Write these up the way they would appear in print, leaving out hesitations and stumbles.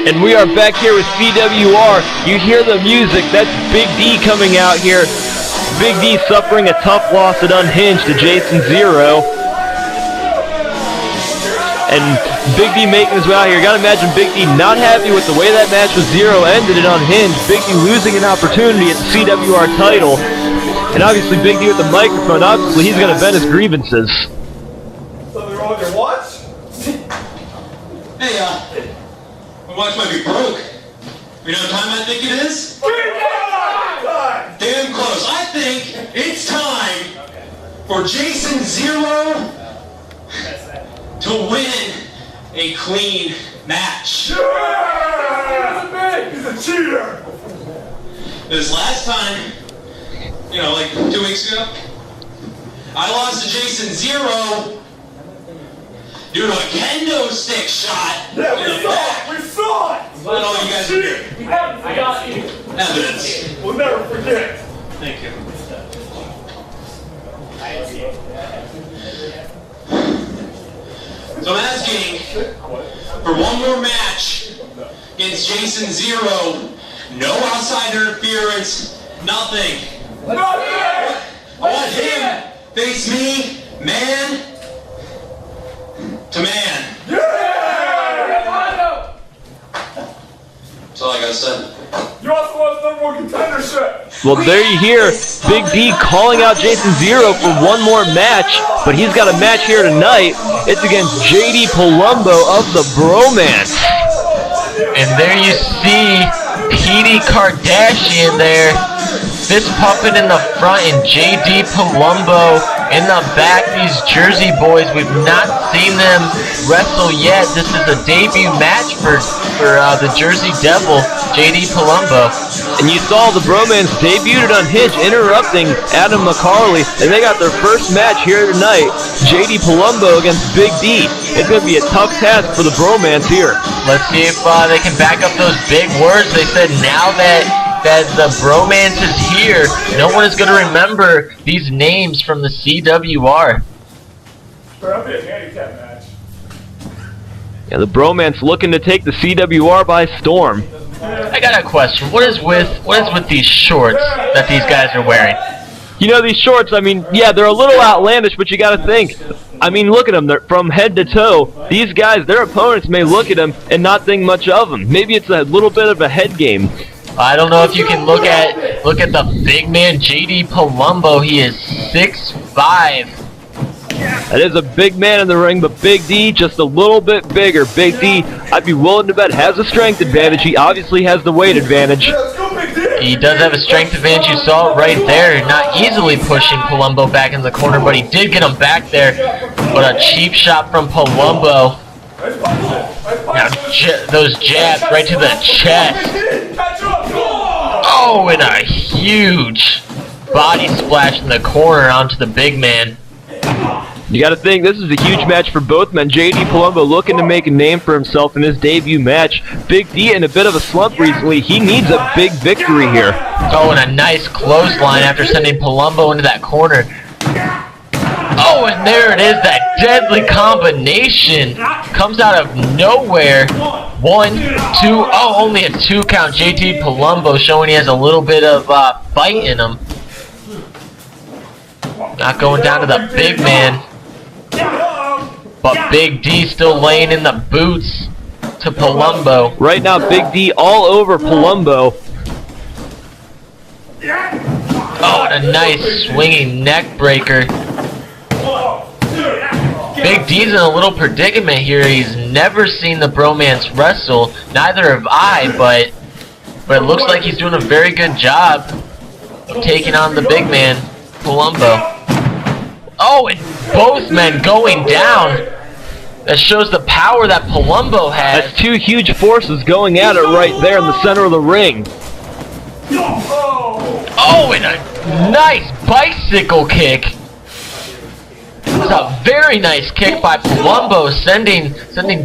And we are back here with CWR. You hear the music. That's Big D coming out here. Big D suffering a tough loss at Unhinged to Jason Zero. And Big D making his way out here. You gotta imagine Big D not happy with the way that match with Zero ended at Unhinged. Big D losing an opportunity at the CWR title. And obviously Big D with the microphone, obviously he's gonna vent his grievances. Something wrong with your watch? Hey, my watch might be broke. You know what time I think it is? Damn close. I think it's time for Jason Zero to win a clean match. Yeah! He's a cheater! This last time, you know, like 2 weeks ago, I lost to Jason Zero due to a kendo stick shot. Yeah, we saw it! What all you guys did. We haven't forgotten you. Evidence. We'll never forget. Thank you. So I'm asking for one more match against Jason Zero. No outside interference, nothing. Nothing! I want him face me, man to man. Yeah! That's all I gotta say. You also want the #1 contendership. Well, there you hear Big D calling out Jason Zero for one more match, but he's got a match here tonight. It's against JD Palumbo of the Bromance. And there you see Petey Kardashian there, fist pumping in the front, and JD Palumbo in the back. These Jersey boys, we've not seen them wrestle yet. This is a debut match for the Jersey Devil, JD Palumbo. And you saw the Bromance debuted on Hinge, interrupting Adam McCarley, and they got their first match here tonight, JD Palumbo against Big D. It's going to be a tough task for the Bromance here. Let's see if they can back up those big words. They said now that the Bromance is here, no one is going to remember these names from the CWR. That'll be a handicap match. Yeah, the Bromance looking to take the CWR by storm. I got a question. What is with these shorts that these guys are wearing? You know, these shorts, I mean, yeah, they're a little outlandish, but you got to think. I mean, look at them. They're from head to toe. These guys, their opponents may look at them and not think much of them. Maybe it's a little bit of a head game. I don't know if you can look at the big man, JD Palumbo. He is 6'5". That is a big man in the ring, but Big D just a little bit bigger. Big D, I'd be willing to bet, has a strength advantage. He obviously has the weight advantage. He does have a strength advantage. You saw it right there. Not easily pushing Palumbo back in the corner, but he did get him back there. But a cheap shot from Palumbo. Now, those jabs right to the chest. Oh, and a huge body splash in the corner onto the big man. You got to think, this is a huge match for both men. JD Palumbo looking to make a name for himself in his debut match. Big D in a bit of a slump recently. He needs a big victory here. Oh, and a nice clothesline after sending Palumbo into that corner. Oh, and there it is, that deadly combination. Comes out of nowhere. 1, 2, oh, only a 2 count. JD Palumbo showing he has a little bit of fight in him. Not going down to the big man. But Big D still laying in the boots to Palumbo. Right now, Big D all over Palumbo. Oh, and a nice swinging neck breaker. Big D's in a little predicament here. He's never seen the Bromance wrestle. Neither have I, but it looks like he's doing a very good job of taking on the big man, Palumbo. Oh, and both men going down. That shows the power that Palumbo has. That's two huge forces going at it right there in the center of the ring. Oh, and a nice bicycle kick. It was a very nice kick by Palumbo, sending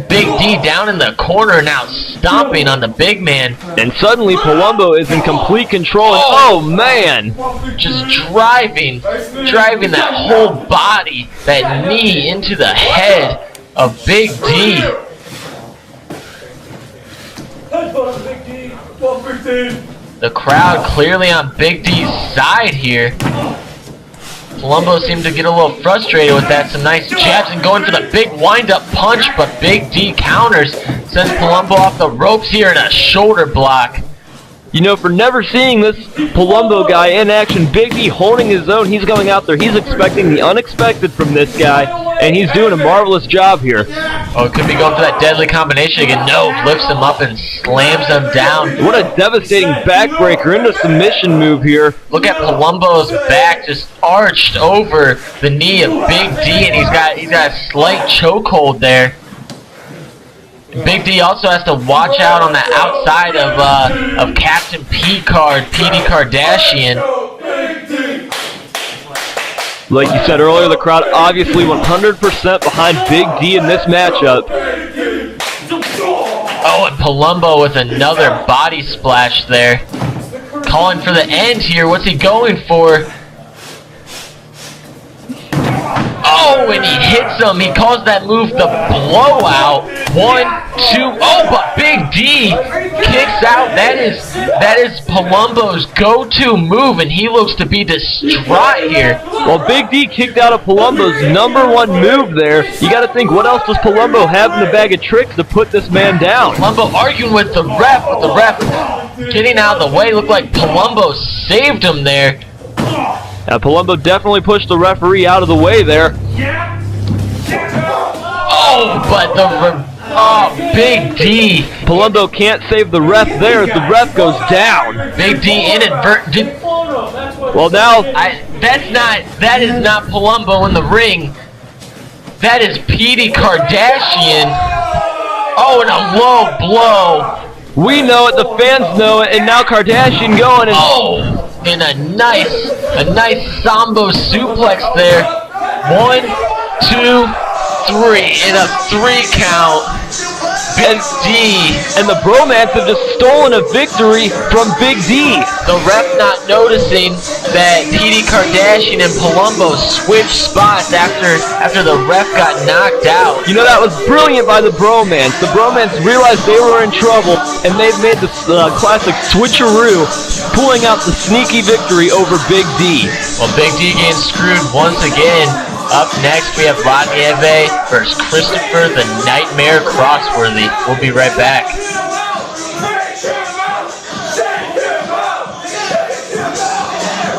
Big D down in the corner, now stomping on the big man. And suddenly Palumbo is in complete control. And, oh man! Just driving that whole body, that knee into the head of Big D. The crowd clearly on Big D's side here. Palumbo seemed to get a little frustrated with that. Some nice jabs and going for the big wind-up punch, but Big D counters. Sends Palumbo off the ropes here in a shoulder block. You know, for never seeing this Palumbo guy in action, Big D holding his own, he's going out there, he's expecting the unexpected from this guy, and he's doing a marvelous job here. Oh, could be going for that deadly combination again. No, lifts him up and slams him down. What a devastating backbreaker into submission move here. Look at Palumbo's back just arched over the knee of Big D, and he's got a slight chokehold there. Big D also has to watch out on the outside of Captain PD Kardashian. Like you said earlier, the crowd obviously 100% behind Big D in this matchup. Oh, and Palumbo with another body splash there. Calling for the end here. What's he going for? Oh, and he hits him. He calls that move the blowout. 1, 2, oh, but Big D kicks out. That is Palumbo's go-to move, and he looks to be distraught here. Well, Big D kicked out of Palumbo's #1 move there. You got to think, what else does Palumbo have in the bag of tricks to put this man down? Palumbo arguing with the ref, getting out of the way. Looked like Palumbo saved him there. Now, Palumbo definitely pushed the referee out of the way there. Oh, but Big D. Palumbo can't save the ref there as the ref goes down. Big D inadvertent. Well, now that is not Palumbo in the ring. That is PD Kardashian. Oh, and a low blow. We know it, the fans know it, and now Kardashian going and in a nice Sambo suplex there. 1, 2, 3 in a 3 count. Big D and the Bromance have just stolen a victory from Big D. The ref not noticing that PD Kardashian and Palumbo switched spots after the ref got knocked out. You know, that was brilliant by the Bromance. The Bromance realized they were in trouble, and they've made the classic switcheroo, pulling out the sneaky victory over Big D. Well, Big D getting screwed once again. Up next, we have Rodney Eve versus Christopher the Nightmare Crossworthy. We'll be right back.